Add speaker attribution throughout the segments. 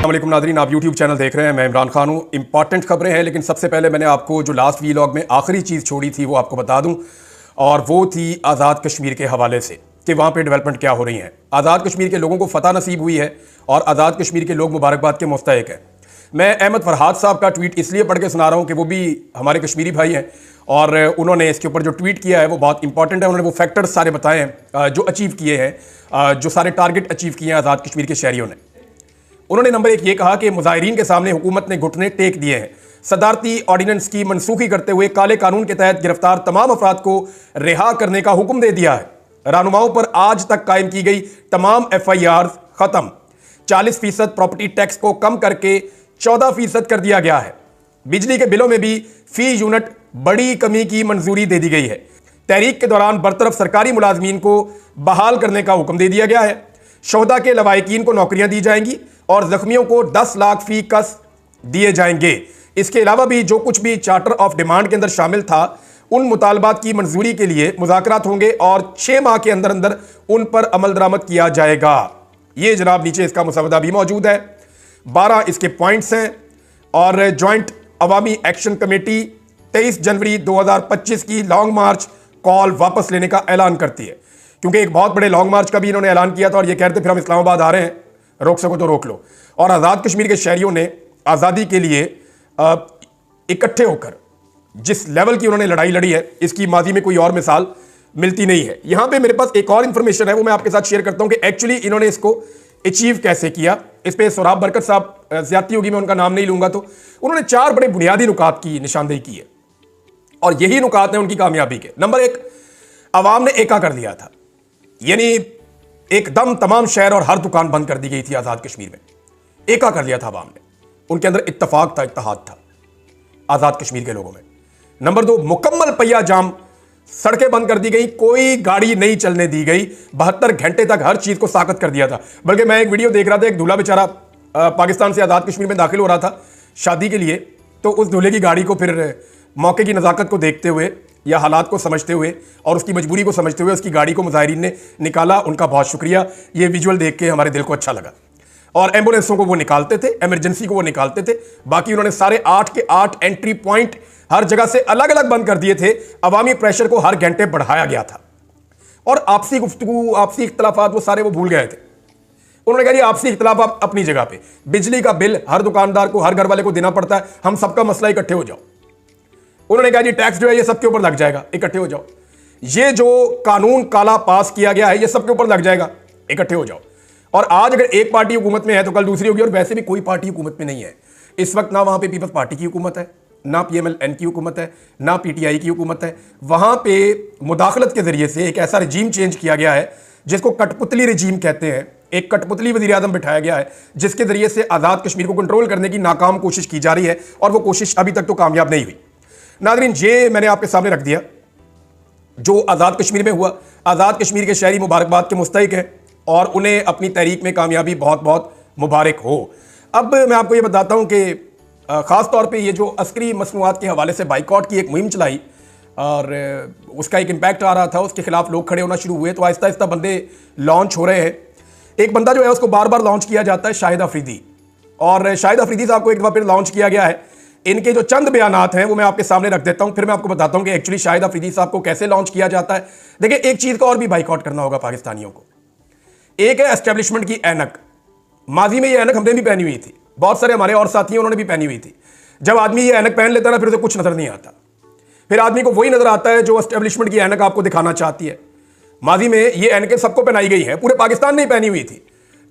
Speaker 1: अस्सलाम वालेकुम नाज़रीन, आप यूट्यूब चैनल देख रहे हैं। मैं इमरान खान हूँ। इंपॉर्टेंट खबरें हैं, लेकिन सबसे पहले मैंने आपको जो लास्ट वीलॉग में आखिरी चीज़ छोड़ी थी वो आपको बता दूँ, और वो थी आज़ाद कश्मीर के हवाले से कि वहाँ पे डेवलपमेंट क्या हो रही है। आज़ाद कश्मीर के लोगों को फतह नसीब हुई है और आज़ाद कश्मीर के लोग मुबारकबाद के मुस्तहिक हैं। मैं अहमद फरहाद साहब का ट्वीट इसलिए पढ़ के सुना रहा हूँ कि वो भी हमारे कश्मीरी भाई हैं और उन्होंने इसके ऊपर जो ट्वीट किया है वो बहुत इंपॉर्टेंट है। उन्होंने वो फैक्टर्स सारे बताए हैं जो अचीव किए हैं, जो सारे टारगेट अचीव किए हैं आज़ाद कश्मीर के शहरियों ने। उन्होंने नंबर 1 ये कहा कि मुजाहिरीन के सामने हुकूमत ने घुटने टेक दिए हैं। सदारती ऑर्डिनेंस की मनसूखी करते हुए काले कानून के तहत गिरफ्तार तमाम अफराद को रिहा करने का हुक्म दे दिया है। रहनुमाओं पर आज तक कायम की गई तमाम FIR खत्म। 40% प्रॉपर्टी टैक्स को कम करके 14% कर दिया गया है। बिजली के बिलों में भी फी यूनिट बड़ी कमी की मंजूरी दे दी गई है। तहरीक के दौरान बरतरफ सरकारी मुलाजमीन को बहाल करने का हुक्म दे दिया गया है। शोहदा के लवाहिकीन को नौकरियां दी जाएंगी और जख्मियों को 10 लाख फी कस दिए जाएंगे। इसके अलावा भी जो कुछ भी चार्टर ऑफ डिमांड के अंदर शामिल था उन मुतालबात की मंजूरी के लिए मुज़ाकरात होंगे और 6 माह के अंदर अंदर उन पर अमल दरामद किया जाएगा। ये जनाब नीचे इसका मुसवदा भी मौजूद है। 12 इसके पॉइंट्स हैं और जॉइंट अवामी एक्शन कमेटी 23 जनवरी 2025 की लॉन्ग मार्च कॉल वापस लेने का ऐलान करती है, क्योंकि एक बहुत बड़े लॉन्ग मार्च का भी इन्होंने ऐलान किया था और ये कहते फिर हम इस्लामाबाद आ रहे हैं, रोक सको तो रोक लो। और आज़ाद कश्मीर के शहरियों ने आज़ादी के लिए इकट्ठे होकर जिस लेवल की उन्होंने लड़ाई लड़ी है, इसकी माजी में कोई और मिसाल मिलती नहीं है। यहां पे मेरे पास एक और इंफॉर्मेशन है, वो मैं आपके साथ शेयर करता हूं कि एक्चुअली इन्होंने इसको अचीव कैसे किया। इस पे सोराब बरकत साहब, ज्यादती होगी मैं उनका नाम नहीं लूंगा, तो उन्होंने 4 बड़े बुनियादी नुकात की निशानदेही की है और यही नुकात है उनकी कामयाबी के। नंबर 1, अवाम ने एका कर दिया था, यानी एकदम तमाम शहर और हर दुकान बंद कर दी गई थी आज़ाद कश्मीर में। एका कर दिया था अवाम ने, उनके अंदर इत्तफाक था, इत्तेहाद था आज़ाद कश्मीर के लोगों में। नंबर 2, मुकम्मल पहिया जाम, सड़कें बंद कर दी गई, कोई गाड़ी नहीं चलने दी गई। 72 घंटे तक हर चीज़ को साकत कर दिया था। बल्कि मैं एक वीडियो देख रहा था, एक दूल्हा बेचारा पाकिस्तान से आज़ाद कश्मीर में दाखिल हो रहा था शादी के लिए, तो उस दूल्हे की गाड़ी को फिर मौके की नज़ाकत को देखते हुए या हालात को समझते हुए और उसकी मजबूरी को समझते हुए उसकी गाड़ी को मुजाहिरीन ने निकाला। उनका बहुत शुक्रिया, ये विजुअल देख के हमारे दिल को अच्छा लगा। और एम्बुलेंसों को वो निकालते थे, इमरजेंसी को वो निकालते थे। बाकी उन्होंने सारे 8 के 8 एंट्री पॉइंट हर जगह से अलग अलग बंद कर दिए थे। अवामी प्रेशर को हर घंटे बढ़ाया गया था और आपसी गुफ्तगू, आपसी इख्तलाफात वो सारे वो भूल गए थे। उन्होंने कहा जी आपसी इख्तलाफ अपनी जगह पे, बिजली का बिल हर दुकानदार को, हर घर वाले को देना पड़ता है, हम सबका मसला इकट्ठे हो जाओ। उन्होंने कहा जी टैक्स जो है ये सबके ऊपर लग जाएगा, इकट्ठे हो जाओ। ये जो कानून काला पास किया गया है ये सबके ऊपर लग जाएगा, इकट्ठे हो जाओ। और आज अगर एक पार्टी हुकूमत में है तो कल दूसरी होगी, और वैसे भी कोई पार्टी हुकूमत में नहीं है इस वक्त। ना वहां पे पीपल्स पार्टी की हुकूमत है, ना PMLN की हुकूमत है, ना PTI की हुकूमत है। वहां पे मुदाखलत के जरिए से एक ऐसा रजीम चेंज किया गया है जिसको कठपुतली रजीम कहते हैं। एक कठपुतली वज़ीर आज़म बिठाया गया है जिसके जरिए से आज़ाद कश्मीर को कंट्रोल करने की नाकाम कोशिश की जा रही है और वो कोशिश अभी तक तो कामयाब नहीं हुई। नाज़रीन, ये मैंने आपके सामने रख दिया जो आज़ाद कश्मीर में हुआ। आज़ाद कश्मीर के शहरी मुबारकबाद के मुस्तहिक हैं और उन्हें अपनी तहरीक में कामयाबी बहुत बहुत मुबारक हो। अब मैं आपको ये बताता हूँ कि ख़ास तौर पे ये जो अस्करी मसनूआत के हवाले से बाइकआउट की एक मुहिम चलाई और उसका एक इम्पैक्ट आ रहा था, उसके खिलाफ लोग खड़े होना शुरू हुए, तो आहिस्ता आहिस्ता बंदे लॉन्च हो रहे हैं। एक बंदा जो है उसको बार बार लॉन्च किया जाता है, शाहिद अफरीदी, और शाहिद अफरीदी साहब को एक बार फिर लॉन्च किया गया है। इनके जो चंद बयानात हैं वो मैं आपके सामने रख देता हूं, फिर मैं आपको बताता हूं कि एक्चुअली शाहिद अफरीदी साहब को कैसे लॉन्च किया जाता है। देखिए, एक चीज़ का और भी बाइकआउट करना होगा पाकिस्तानियों को। एक है एस्टेब्लिशमेंट की ऐनक। माजी में ये ऐनक हमने भी पहनी हुई थी, बहुत सारे हमारे और साथी उन्होंने भी पहनी हुई थी। जब आदमी ये ऐनक पहन लेता है ना, फिर उसे कुछ नजर नहीं आता। फिर आदमी को वही नजर आता है जो एस्टेब्लिशमेंट की ऐनक आपको दिखाना चाहती है। माजी में ये ऐनकें सबको पहनाई गई हैं, पूरे पाकिस्तान ने पहनी हुई थी।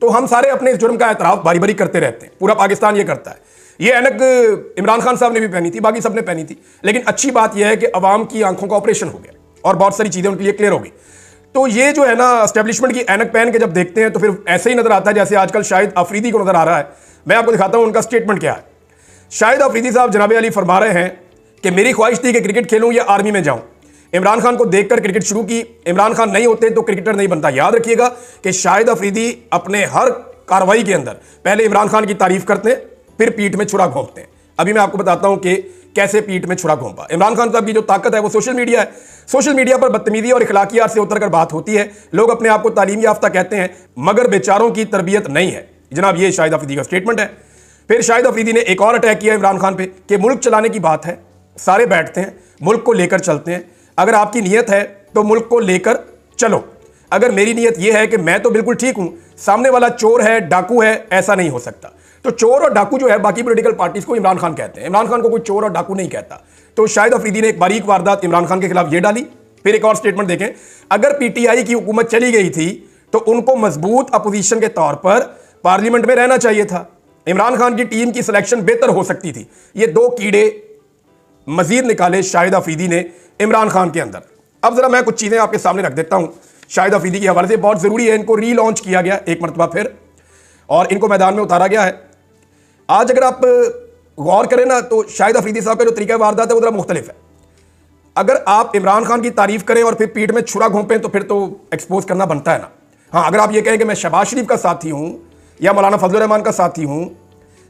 Speaker 1: तो हम सारे अपने इस जुर्म का एतराफ बारी बारी करते रहते हैं, पूरा पाकिस्तान ये करता है। ये ऐनक इमरान खान साहब ने भी पहनी थी, बाकी सबने पहनी थी। लेकिन अच्छी बात यह है कि अवाम की आंखों का ऑपरेशन हो गया और बहुत सारी चीजें उनके लिए क्लियर हो गई। तो ये जो है ना एस्टेब्लिशमेंट की ऐनक पहन के जब देखते हैं तो फिर ऐसे ही नजर आता है जैसे आजकल शाहिद अफरीदी को नजर आ रहा है। मैं आपको दिखाता हूं उनका स्टेटमेंट क्या है। शाहिद अफरीदी साहब जनाब अली फरमा रहे हैं कि मेरी ख्वाहिश थी कि क्रिकेट खेलूं या आर्मी में जाऊं। इमरान खान को देखकर क्रिकेट शुरू की। इमरान खान नहीं होते तो क्रिकेटर नहीं बनता। याद रखिएगा कि शाहिद अफरीदी अपने हर कार्रवाई के अंदर पहले इमरान खान की तारीफ करते हैं, फिर पीठ में छुरा घोंपते हैं। अभी मैं आपको बताता हूं कि कैसे पीठ में छुरा घोंपा। इमरान खान साहब की जो ताकत है वो सोशल मीडिया है। सोशल मीडिया पर बदतमीजी और इखलाकियात से उतरकर बात होती है। लोग अपने आप को तालीम याफ्ता कहते हैं मगर बेचारों की तरबियत नहीं है। जनाब ये शाहिद अफरीदी का स्टेटमेंट है। फिर शाहिद अफरीदी ने एक और अटैक किया इमरान खान पे कि मुल्क चलाने की बात है, सारे बैठते हैं, मुल्क को लेकर चलते हैं, अगर आपकी नीयत है तो मुल्क को लेकर चलो, अगर मेरी नीयत यह है कि मैं तो बिल्कुल ठीक हूं, सामने वाला चोर है, डाकू है, ऐसा नहीं हो सकता। तो चोर और डाकू जो है बाकी पॉलिटिकल पार्टीज को इमरान खान कहते हैं, इमरान खान को कोई चोर और डाकू नहीं कहता। तो शाहिद अफरीदी ने एक बारीक वारदात इमरान खान के खिलाफ ये डाली। फिर एक और स्टेटमेंट देखें, अगर पीटीआई की हुकूमत चली गई थी तो उनको मजबूत अपोजिशन के तौर पर पार्लियामेंट में रहना चाहिए था, इमरान खान की टीम की सिलेक्शन बेहतर हो सकती थी। ये दो कीड़े मजीद निकाले शाहिद अफरीदी ने इमरान खान के अंदर। अब जरा मैं कुछ चीजें आपके सामने रख देता हूं शाहिद अफरीदी के हवाले से, बहुत जरूरी है। इनको रीलॉन्च किया गया एक मरतबा फिर और इनको मैदान में उतारा गया है। आज अगर आप गौर करें ना तो शाहिद अफरीदी साहब का जो तरीका वारदात है वो जरा मुख्तलिफ है। अगर आप इमरान खान की तारीफ करें और फिर पीठ में छुरा घोंपें तो फिर तो एक्सपोज करना बनता है ना। हाँ, अगर आप ये कहें कि मैं शहबाज शरीफ का साथी हूं या मौलाना फजल रहमान का साथी हूं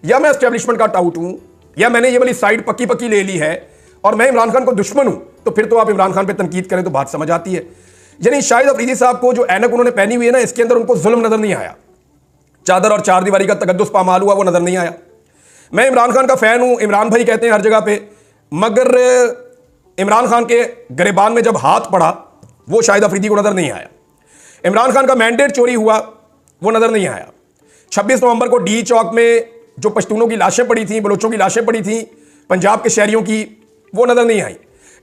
Speaker 1: या मैं एस्टेब्लिशमेंट का टाउट हूं या मैंने ये वाली साइड पक्की पक्की ले ली है और मैं इमरान खान को दुश्मन हूं, तो फिर तो आप इमरान खान पे तनकीद करें तो बात समझ आती है। यानी शाहिद अफरीदी साहब को जो ऐनक उन्होंने पहनी हुई है ना, इसके अंदर उनको जुल्म नजर नहीं आया, चादर और चार दीवारी का तकद्दुस पामाल हुआ वो नजर नहीं आया। मैं इमरान खान का फैन हूं, इमरान भाई कहते हैं हर जगह पे, मगर इमरान खान के गिरबान में जब हाथ पड़ा वो शाहिद अफरीदी को नजर नहीं आया। इमरान खान का मैंडेट चोरी हुआ वो नजर नहीं आया। 26 नवंबर को डी चौक में जो पश्तूनों की लाशें पड़ी थी, बलोचों की लाशें पड़ी थी, पंजाब के शहरियों की, वो नजर नहीं आई।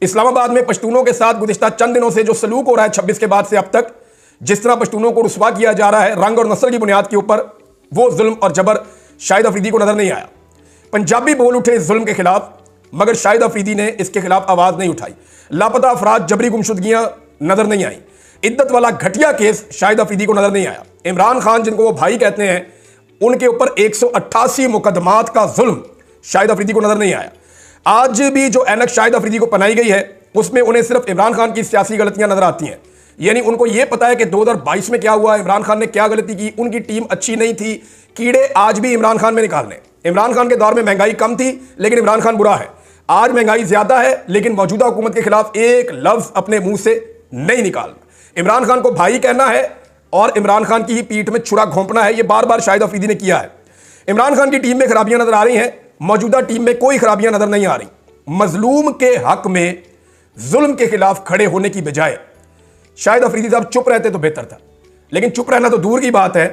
Speaker 1: इस्लामाबाद में पश्तूनों के साथ गुज़िश्ता चंद दिनों से जो सलूक हो रहा है 26 के बाद से अब तक, जिस तरह पश्तूनों को रुस्वा किया जा रहा है रंग और नस्ल की बुनियाद के ऊपर, वो जुल्म और जबर शाहिद अफरीदी को नजर नहीं आया। पंजाबी बोल उठे इस जुल्म के खिलाफ, मगर शाहिद अफरीदी ने इसके खिलाफ आवाज नहीं उठाई। लापता अफराद, जबरी गुमशुदगियां नजर नहीं आई। इद्दत वाला घटिया केस शाहिद अफरीदी को नजर नहीं आया। इमरान खान जिनको वो भाई कहते हैं, उनके ऊपर 188 मुकदमात का जुल्म शाहिद अफरीदी को नजर नहीं आया। आज भी जो ऐनक शाहिद अफरीदी को पहनाई गई है उसमें उन्हें सिर्फ इमरान खान की सियासी गलतियां नजर आती हैं। यानी उनको यह पता है कि 2022 में क्या हुआ, इमरान खान ने क्या गलती की, उनकी टीम अच्छी नहीं थी। कीड़े आज भी इमरान खान में निकालने। इमरान खान के दौर में महंगाई कम थी लेकिन इमरान खान बुरा है। आज महंगाई ज्यादा है लेकिन मौजूदा हुकूमत के खिलाफ एक लफ्ज अपने मुंह से नहीं निकालना। इमरान खान को भाई कहना है और इमरान खान की ही पीठ में छुरा घोंपना है, यह बार बार शाहिद अफरीदी ने किया है। इमरान खान की टीम में खराबियां नजर आ रही हैं, मौजूदा टीम में कोई खराबियां नजर नहीं आ रही। मजलूम के हक में जुल्म के खिलाफ खड़े होने की बजाय शाहिद अफरीदी साहब चुप रहते तो बेहतर था, लेकिन चुप रहना तो दूर की बात है,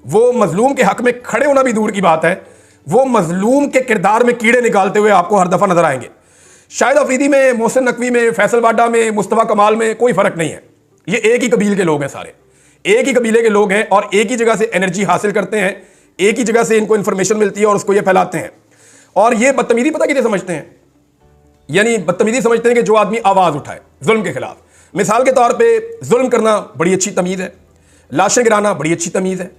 Speaker 1: वो मजलूम के हक में खड़े होना भी दूर की बात है। वो मजलूम के किरदार में कीड़े निकालते हुए आपको हर दफा नजर आएंगे। शाहिद अफरीदी में, मोहसिन नकवी में, फैसल वाडा में, मुस्तफा कमाल में कोई फर्क नहीं है। ये एक ही कबीले के लोग हैं, सारे एक ही कबीले के लोग हैं और एक ही जगह से एनर्जी हासिल करते हैं, एक ही जगह से इनको इंफॉर्मेशन मिलती है और उसको ये फैलाते हैं। और ये बदतमीजी पता किसे समझते हैं? यानी बदतमीजी समझते हैं कि जो आदमी आवाज उठाए जुल्म के खिलाफ। मिसाल के तौर पे जुल्म करना बड़ी अच्छी तमीज है, लाशें गिराना बड़ी अच्छी तमीज है,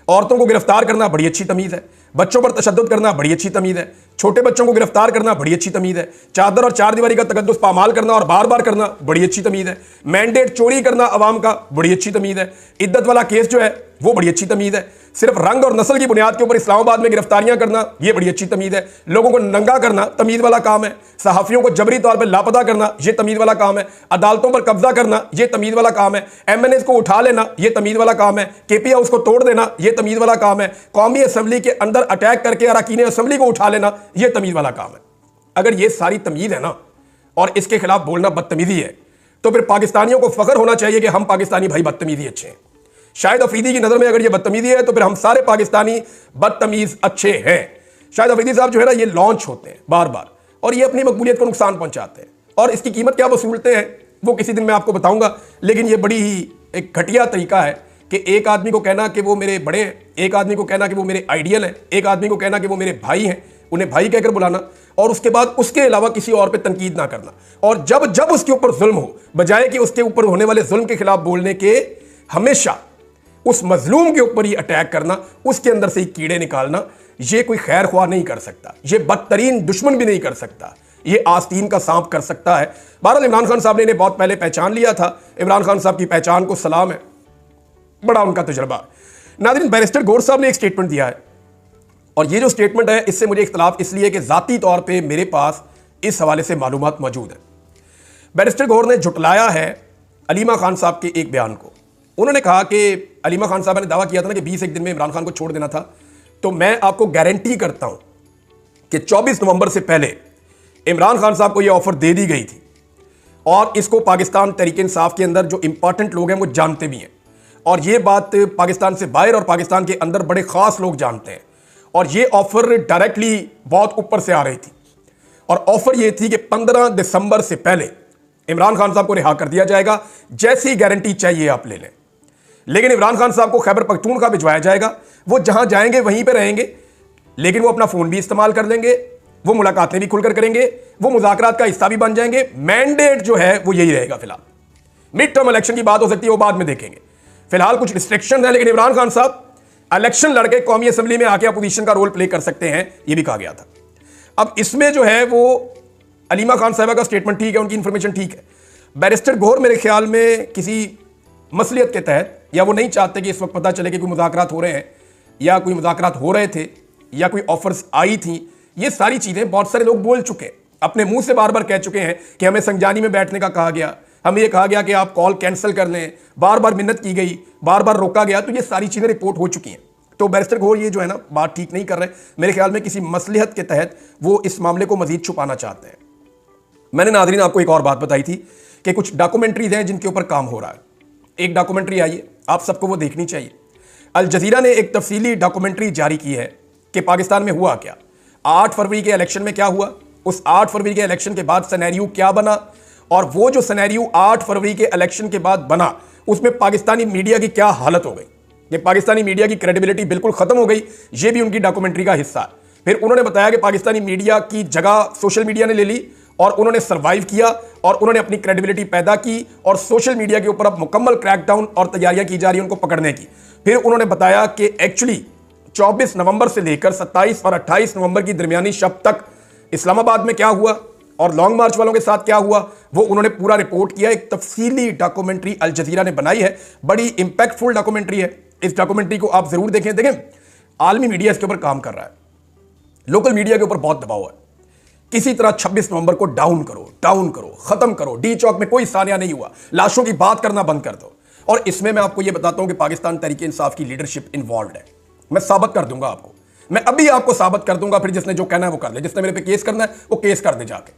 Speaker 1: औरतों को गिरफ्तार करना बड़ी अच्छी तमीज है, बच्चों पर तशद्दुद करना बड़ी अच्छी तमीज है, छोटे बच्चों को गिरफ्तार करना बड़ी अच्छी तमीज है, चादर और चार दीवारी का तकद्दुस पामाल करना और बार बार करना बड़ी अच्छी तमीज है, मैंडेट चोरी करना अवाम का बड़ी अच्छी तमीज है, इद्दत वाला केस जो है वो बड़ी अच्छी तमीज है, सिर्फ रंग और नस्ल की बुनियाद के ऊपर इस्लामाबाद में गिरफ्तारियां करना यह बड़ी अच्छी तमीज है, लोगों को नंगा करना तमीज वाला काम है, सहाफियों को जबरी तौर पर लापता करना यह तमीज वाला काम है, अदालतों पर कब्जा करना यह तमीज वाला काम है, एमएनएस को उठा लेना यह तमीज वाला काम है, केपी हाउस को तोड़ देना यह तमीज वाला काम है, कौमी असम्बली के अंदर अटैक करके अरकान असम्बली को उठा लेना यह तमीज वाला काम है। अगर यह सारी तमीज है ना और इसके खिलाफ बोलना बदतमीजी है, तो फिर पाकिस्तानियों को फख्र होना चाहिए कि हम पाकिस्तानी भाई बदतमीजी अच्छे हैं। शाहिद अफरीदी की नजर में अगर ये बदतमीजी है तो फिर हम सारे पाकिस्तानी बदतमीज अच्छे हैं। शाहिद अफरीदी साहब जो है ना ये लॉन्च होते हैं बार बार और ये अपनी मकबूलियत को नुकसान पहुंचाते हैं और इसकी कीमत क्या वसूलते हैं वो किसी दिन मैं आपको बताऊंगा। लेकिन ये बड़ी ही एक घटिया तरीका है कि एक आदमी को कहना कि वो मेरे बड़े हैं, एक आदमी को कहना कि वो मेरे आइडियल हैं, एक आदमी को कहना कि वो मेरे भाई हैं, उन्हें भाई कहकर बुलाना और उसके बाद उसके अलावा किसी और पे तनकीद ना करना। और जब जब उसके ऊपर जुल्म हो, बजाय कि उसके ऊपर होने वाले जुल्म के खिलाफ बोलने के, हमेशा उस मजलूम के ऊपर ही अटैक करना, उसके अंदर से ही कीड़े निकालना, ये कोई खैर ख्वाह नहीं कर सकता, ये बदतरीन दुश्मन भी नहीं कर सकता, ये आस्तीन का सांप कर सकता है। बहरहाल इमरान खान साहब ने इन्हें बहुत पहले पहचान लिया था। इमरान खान साहब की पहचान को सलाम है, बड़ा उनका तजुर्बा। नाज़रीन, बैरिस्टर गौर साहब ने एक स्टेटमेंट दिया है और ये जो स्टेटमेंट है इससे मुझे इख्तलाफ इसलिए कि ज़ाती तौर पर मेरे पास इस हवाले से मालूमात मौजूद है। बैरिस्टर गौर ने झुटलाया है अलीमा खान साहब के एक बयान को। उन्होंने कहा कि अलीमा खान साहब ने दावा किया था ना कि 20 एक दिन में इमरान खान को छोड़ देना था, तो मैं आपको गारंटी करता हूं कि 24 नवंबर से पहले इमरान खान साहब को यह ऑफर दे दी गई थी, और इसको पाकिस्तान तहरीक इंसाफ के अंदर जो इंपॉर्टेंट लोग हैं वो जानते भी हैं, और ये बात पाकिस्तान से बाहर और पाकिस्तान के अंदर बड़े खास लोग जानते हैं। और ये ऑफर डायरेक्टली बहुत ऊपर से आ रही थी, और ऑफर ये थी कि 15 दिसंबर से पहले इमरान खान साहब को रिहा कर दिया जाएगा, जैसी गारंटी चाहिए आप ले लें। लेकिन इमरान खान साहब को खैबर पख्तूनख्वा भिजवाया जाएगा, वो जहां जाएंगे वहीं पे रहेंगे, लेकिन वो अपना फोन भी इस्तेमाल कर लेंगे, वो मुलाकातें भी खुलकर करेंगे, वो मुज़ाकरात का हिस्सा भी बन जाएंगे। मैंडेट जो है वो यही रहेगा। फिलहाल मिड टर्म इलेक्शन की बात हो सकती है, वो बाद में देखेंगे। फिलहाल कुछ रिस्ट्रिक्शन है, लेकिन इमरान खान साहब इलेक्शन लड़के कौमी असेंबली में आके अपोजिशन का रोल प्ले कर सकते हैं, ये भी कहा गया था। अब इसमें जो है वो अलीमा खान साहबा का स्टेटमेंट ठीक है, उनकी इंफॉर्मेशन ठीक है। बैरिस्टर गौहर मेरे ख्याल में किसी मसलियत के तहत, या वो नहीं चाहते कि इस वक्त पता चले कि कोई मुज़ाकरात हो रहे हैं, या कोई मुज़ाकरात हो रहे थे, या कोई ऑफर्स आई थी। ये सारी चीज़ें बहुत सारे लोग बोल चुके हैं, अपने मुंह से बार बार कह चुके हैं कि हमें संजानी में बैठने का कहा गया, हमें यह कहा गया कि आप कॉल कैंसिल कर लें, बार बार मिन्नत की गई, बार बार रोका गया। तो ये सारी चीज़ें रिपोर्ट हो चुकी हैं। तो बैरिस्टर गौहर ये जो है ना बात ठीक नहीं कर रहे। मेरे ख्याल में किसी मसलिहत के तहत वो इस मामले को मजीद छुपाना चाहते हैं। मैंने नाज़रीन आपको एक और बात बताई थी कि कुछ डॉक्यूमेंट्रीज हैं जिनके ऊपर काम हो रहा है। एक डॉक्यूमेंट्री आई है, आप सबको वो देखनी चाहिए। अल जज़ीरा ने एक तफसीली डॉक्यूमेंट्री जारी की है कि पाकिस्तान में हुआ क्या, 8 फरवरी के इलेक्शन में क्या हुआ, उस 8 फरवरी के इलेक्शन के बाद सिनेरियो क्या बना, और वो जो सिनेरियो 8 फरवरी के इलेक्शन के बाद बना उसमें पाकिस्तानी मीडिया की क्या हालत हो गई। कि पाकिस्तानी मीडिया की क्रेडिबिलिटी बिल्कुल खत्म हो गई, ये भी उनकी डॉक्यूमेंट्री का हिस्सा है। फिर उन्होंने बताया कि पाकिस्तानी मीडिया की जगह सोशल मीडिया ने ले ली, और उन्होंने सर्वाइव किया, और उन्होंने अपनी क्रेडिबिलिटी पैदा की, और सोशल मीडिया के ऊपर अब मुकम्मल क्रैकडाउन और तैयारियां की जा रही हैं उनको पकड़ने की। फिर उन्होंने बताया कि एक्चुअली 24 नवंबर से लेकर 27 और 28 नवंबर की दरमियानी शब तक इस्लामाबाद में क्या हुआ और लॉन्ग मार्च वालों के साथ क्या हुआ, वो उन्होंने पूरा रिपोर्ट किया। एक तफसीली डॉक्यूमेंट्री अल जज़ीरा ने बनाई है, बड़ी इंपैक्टफुल डॉक्यूमेंट्री है। इस डॉक्यूमेंट्री को आप जरूर देखें। देखें, आलमी मीडिया इसके ऊपर काम कर रहा है, लोकल मीडिया के ऊपर बहुत दबाव है। किसी तरह 26 नवंबर को डाउन करो, खत्म करो। डी चौक में कोई सानिया नहीं हुआ, लाशों की बात करना बंद कर दो। और इसमें मैं आपको यह बताता हूं कि पाकिस्तान तहरीक इंसाफ की लीडरशिप इन्वॉल्व है। मैं साबित कर दूंगा आपको, मैं अभी आपको साबित कर दूंगा। फिर जिसने जो कहना है वो कर ले, जिसने मेरे पे केस करना है वो केस कर दे जाके।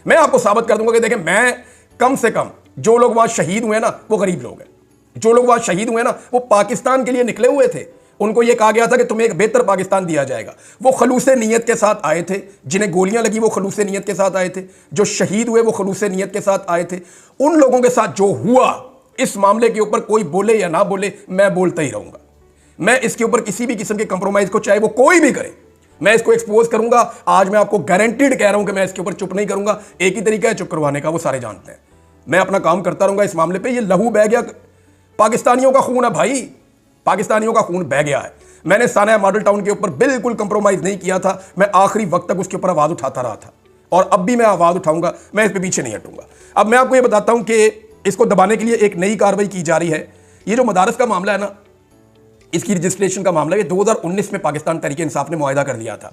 Speaker 1: मैं आपको साबित कर दूंगा कि देखें, मैं कम से कम जो लोग वहां शहीद हुए ना वो गरीब लोग हैं। जो लोग वहां शहीद हुए ना वो पाकिस्तान के लिए निकले हुए थे। उनको यह कहा गया था कि तुम्हें एक बेहतर पाकिस्तान दिया जाएगा। वो खलूसे नीयत के साथ आए थे, जिन्हें गोलियां लगी वो खलूसे नीयत के साथ आए थे, जो शहीद हुए वो खलूसे नीयत के साथ आए थे। उन लोगों के साथ जो हुआ, इस मामले के ऊपर कोई बोले या ना बोले, मैं बोलता ही रहूंगा। मैं इसके ऊपर किसी भी किस्म के कंप्रोमाइज को, चाहे वो कोई भी करे, मैं इसको एक्सपोज करूंगा। आज मैं आपको गारंटीड कह रहा हूं कि मैं इसके ऊपर चुप नहीं करूंगा। एक ही तरीका है चुप करवाने का, वो सारे जानते हैं। मैं अपना काम करता रहूंगा इस मामले पे। ये लहू बह गया, पाकिस्तानियों का खून है भाई, पाकिस्तानियों का खून बह गया है। मैंने साना मॉडल टाउन के ऊपर बिल्कुल कंप्रोमाइज नहीं किया था। मैं आखिरी वक्त तक उसके ऊपर आवाज उठाता रहा था, और अब भी मैं आवाज उठाऊंगा। मैं इस पे पीछे नहीं हटूंगा। अब मैं आपको यह बताता हूं कि इसको दबाने के लिए एक नई कार्रवाई की जा रही है। ये जो मदारस का मामला है ना, इसकी रजिस्ट्रेशन का मामला, ये 2019 में पाकिस्तान तहरीक इंसाफ ने मुआहिदा कर लिया था।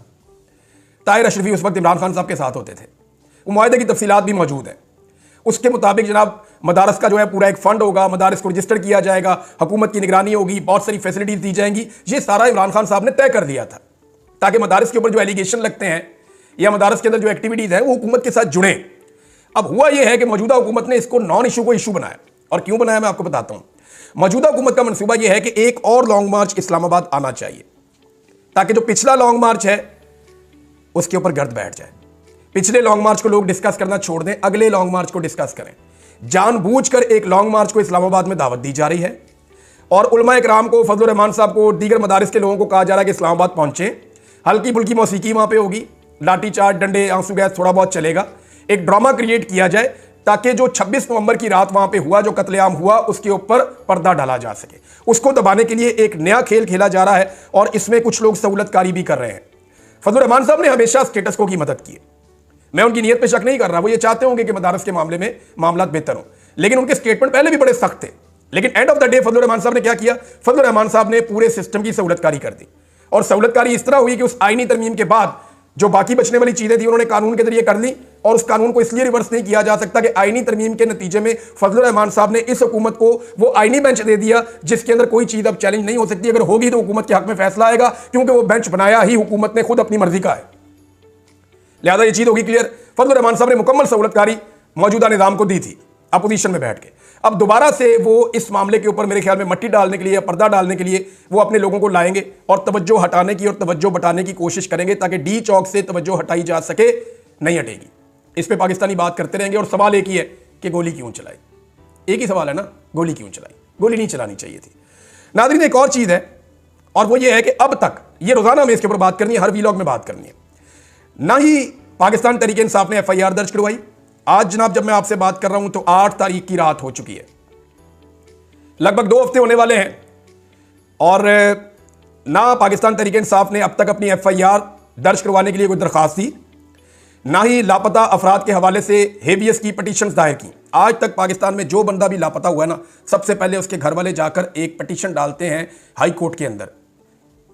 Speaker 1: ताहिर अशरफी उस वक्त इमरान खान साहब के साथ होते थे। वो मुआहिदे की तफसीलात भी मौजूद है। उसके मुताबिक जनाब मदारस का जो है पूरा एक फंड होगा, मदारस को रजिस्टर किया जाएगा, हुकूमत की निगरानी होगी, बहुत सारी फैसिलिटीज दी जाएंगी। ये सारा इमरान खान साहब ने तय कर दिया था, ताकि मदारस के ऊपर जो एलिगेशन लगते हैं या मदारस के अंदर जो एक्टिविटीज है वो हुकूमत के साथ जुड़े। अब हुआ यह है कि मौजूदा हुकूमत ने इसको नॉन इशू को इशू बनाया। और क्यों बनाया मैं आपको बताता हूं। मौजूदा हुकूमत का मनसूबा यह है कि एक और लॉन्ग मार्च इस्लामाबाद आना चाहिए, ताकि जो पिछला लॉन्ग मार्च है उसके ऊपर गर्द बैठ जाए। पिछले लॉन्ग मार्च को लोग डिस्कस करना छोड़ दें, अगले लॉन्ग मार्च को डिस्कस करें। जानबूझकर एक लॉन्ग मार्च को इस्लामाबाद में दावत दी जा रही है, और उलमा इकराम को, फजलुर रहमान साहब को, दीगर मदारिस के लोगों को कहा जा रहा है कि इस्लामाबाद पहुंचे। हल्की फुल्की मौसीकी वहां पे होगी, लाठी चार्ज, डंडे, आंसू गैस थोड़ा बहुत चलेगा। एक ड्रामा क्रिएट किया जाए ताकि जो 26 नवंबर की रात वहां पे हुआ, जो कत्लेआम हुआ, उसके ऊपर पर्दा डाला जा सके। उसको दबाने के लिए एक नया खेल खेला जा रहा है, और इसमें कुछ लोग सहूलतकारी भी कर रहे हैं। फजलुर रहमान साहब ने हमेशा स्टेटस को की मदद की है। मैं उनकी नीयत पे शक नहीं कर रहा, वो ये चाहते होंगे कि मदारस के मामले में मामला बेहतर हो, लेकिन उनके स्टेटमेंट पहले भी बड़े सख्त थे। लेकिन end of the day Fazlur Rahman साहब ने क्या किया? फजलुर रहमान साहब ने पूरे सिस्टम की सहूलतकारी कर दी, और सहूलतकारी इस तरह हुई कि उस आईनी तरमीम के बाद जो बाकी बचने वाली चीजें थी उन्होंने कानून के जरिए कर ली, और उस कानून को इसलिए रिवर्स नहीं किया जा सकता कि आईनी तरमीम के नतीजे में फजलुर रहमान साहब ने इस हुकूमत को वो आईनी बेंच दे दिया जिसके अंदर कोई चीज अब चैलेंज नहीं हो सकती। अगर होगी तो हुकूमत के हक में फैसला आएगा, क्योंकि वो बेंच बनाया ही हुकूमत ने खुद अपनी मर्जी का है। लिहाजा ये चीज होगी क्लियर। फजलुर रहमान साहब ने मुकम्मल सहूलतकारी मौजूदा निजाम को दी थी अपोजिशन में बैठ के। अब दोबारा से वो इस मामले के ऊपर मेरे ख्याल में मट्टी डालने के लिए या पर्दा डालने के लिए वो अपने लोगों को लाएंगे और तवज्जो हटाने की और तवज्जो बटाने की कोशिश करेंगे ताकि डी चौक से तवज्जो हटाई जा सके। नहीं हटेगी। इस पे पाकिस्तानी बात करते रहेंगे और सवाल एक ही है कि गोली क्यों चलाई। एक ही सवाल है ना, गोली क्यों चलाई? गोली नहीं चलानी चाहिए थी। नाज़रीन एक और चीज है और वो ये है कि अब तक ये रोजाना हमें इसके ऊपर बात करनी है, हर वीलॉग में बात करनी है। ना ही पाकिस्तान तहरीक इंसाफ ने FIR दर्ज करवाई। आज जनाब जब मैं आपसे बात कर रहा हूं तो 8 तारीख की रात हो चुकी है, लगभग 2 हफ्ते होने वाले हैं और ना पाकिस्तान तहरीक इंसाफ ने अब तक अपनी FIR दर्ज करवाने के लिए कोई दरखास्त दी, ना ही लापता अफराद के हवाले से हेबियस की पटिशन्स दायर की। आज तक पाकिस्तान में जो बंदा भी लापता हुआ है ना, सबसे पहले उसके घर वाले जाकर एक पटिशन डालते हैं हाई कोर्ट के अंदर।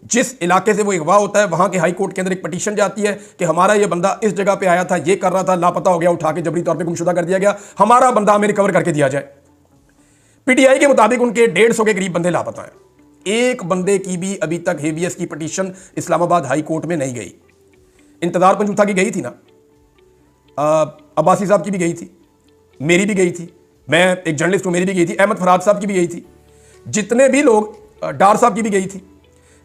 Speaker 1: जिस इलाके से वो अगवा होता है वहां के हाई कोर्ट के अंदर एक पटिशन जाती है कि हमारा ये बंदा इस जगह पे आया था, ये कर रहा था, लापता हो गया, उठा के जबरी तौर पे गुमशुदा कर दिया गया, हमारा बंदा हमें रिकवर करके दिया जाए। PTI के मुताबिक उनके 150 के करीब बंदे लापता हैं। एक बंदे की भी अभी तक हेबियस की पटिशन इस्लामाबाद हाई कोर्ट में नहीं गई। इंतजार पंजूथा की गई थी ना, अब्बासी साहब की भी गई थी, मेरी भी गई थी, मैं एक जर्नलिस्ट हूं, मेरी भी गई थी, अहमद फराद साहब की भी गई थी, जितने भी लोग, डार साहब की भी गई थी,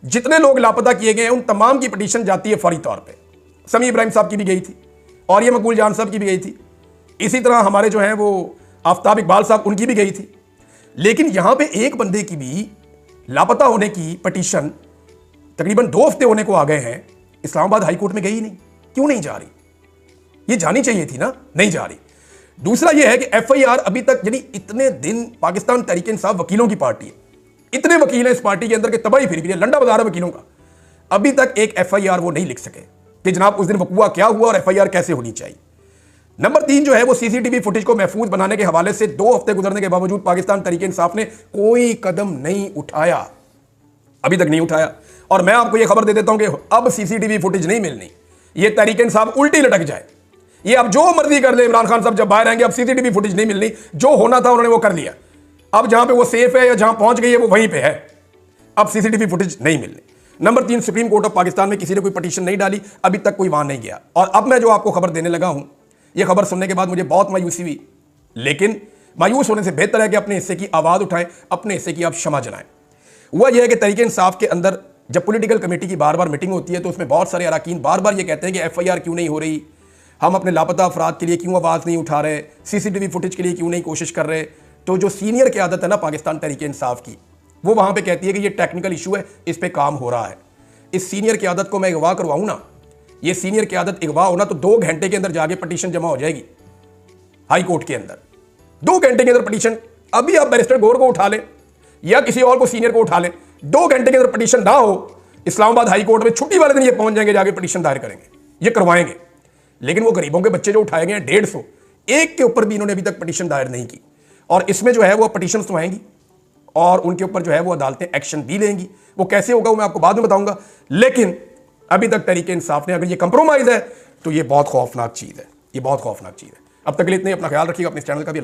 Speaker 1: जितने लोग लापता किए गए हैं उन तमाम की पटिशन जाती है फौरी तौर पे। समी इब्राहिम साहब की भी गई थी और ये मकबूल जान साहब की भी गई थी। इसी तरह हमारे जो हैं वो आफ्ताब इकबाल साहब, उनकी भी गई थी। लेकिन यहां पे एक बंदे की भी लापता होने की पटिशन तकरीबन 2 हफ्ते होने को आ गए हैं, इस्लामाबाद हाई कोर्ट में गई नहीं। क्यों नहीं जा रही? ये जानी चाहिए थी ना, नहीं जा रही। दूसरा ये है कि FIR अभी तक, यानी इतने दिन पाकिस्तान तहरीक इंसाफ वकीलों की पार्टी है, इतने वकील हैं इस पार्टी के अंदर के तबाही फिर भी है, लंडा बाजार है वकीलों का। अभी तक एक FIR वो नहीं लिख सके कि जनाब उस दिन वकूआ क्या हुआ और FIR कैसे होनी चाहिए। नंबर 3 जो है वो CCTV फुटेज को महफूज बनाने के हवाले से 2 हफ्ते गुजरने के बावजूद पाकिस्तान तहरीक इंसाफ ने कोई कदम नहीं उठाया, अभी तक नहीं उठाया। और मैं आपको यह खबर दे देता हूं कि अब CCTV फुटेज नहीं मिलनी, ये तहरीक इंसाफ उल्टी लटक जाए। ये अब जो मर्जी कर ले, इमरान खान साहब जब बाहर आएंगे अब CCTV फुटेज नहीं मिलनी, जो होना था उन्होंने वो कर लिया। अब जहां पे वो सेफ है या जहां पहुंच गई है वो वहीं पे है, अब CCTV फुटेज नहीं मिलनी। Number 3, supreme court of Pakistan में किसी ने कोई पटिशन नहीं डाली, अभी तक कोई वहां नहीं गया। और अब मैं जो आपको खबर देने लगा हूं, यह खबर सुनने के बाद मुझे बहुत मायूसी हुई, लेकिन मायूस होने से बेहतर है कि अपने हिस्से की आवाज उठाएं, अपने हिस्से की आप क्षमा जनाएं। हुआ यह है कि तहरीक इंसाफ के अंदर जब पॉलिटिकल कमेटी की बार बार मीटिंग होती है तो उसमें बहुत सारे अरकान बार बार ये कहते हैं कि FIR क्यों नहीं हो रही, हम अपने लापता अफराद के लिए क्यों आवाज़ नहीं उठा रहे, CCTV फुटेज के लिए क्यों नहीं कोशिश कर रहे। तो जो सीनियर क़यादत है ना पाकिस्तान तहरीक इंसाफ की, वो वहाँ पे कहती है कि ये टेक्निकल इशू है, इस पे काम हो रहा है। इस सीनियर क़यादत को मैं अगवा करवाऊँ ना, ये सीनियर क़यादत अगवा होना तो 2 घंटे के अंदर जाके पटिशन जमा हो जाएगी हाई कोर्ट के अंदर। 2 घंटे के अंदर पटिशन, अभी आप बैरिस्टर गौर को उठा लें या किसी और को सीनियर को उठा लें, 2 घंटे के अंदर पटिशन ना हो, इस्लामाबाद हाई कोर्ट में छुट्टी वाले दिन ये पहुंच जाएंगे, जाके पटिशन दायर करेंगे, ये करवाएंगे। लेकिन वो गरीबों के बच्चे जो उठाए गए हैं 150, एक के ऊपर भी इन्होंने अभी तक पटिशन दायर नहीं की। और इसमें जो है वो पटिशन तो आएंगी और उनके ऊपर जो है वो अदालतें एक्शन भी लेंगी। वो कैसे होगा वो मैं आपको बाद में बताऊंगा। लेकिन अभी तक तहरीक इंसाफ ने, अगर ये कंप्रोमाइज है तो ये बहुत खौफनाक चीज़ है, ये बहुत खौफनाक चीज़ है। अब तक के लिए इतने, अपना ख्याल रखिएगा, अपने चैनल का भी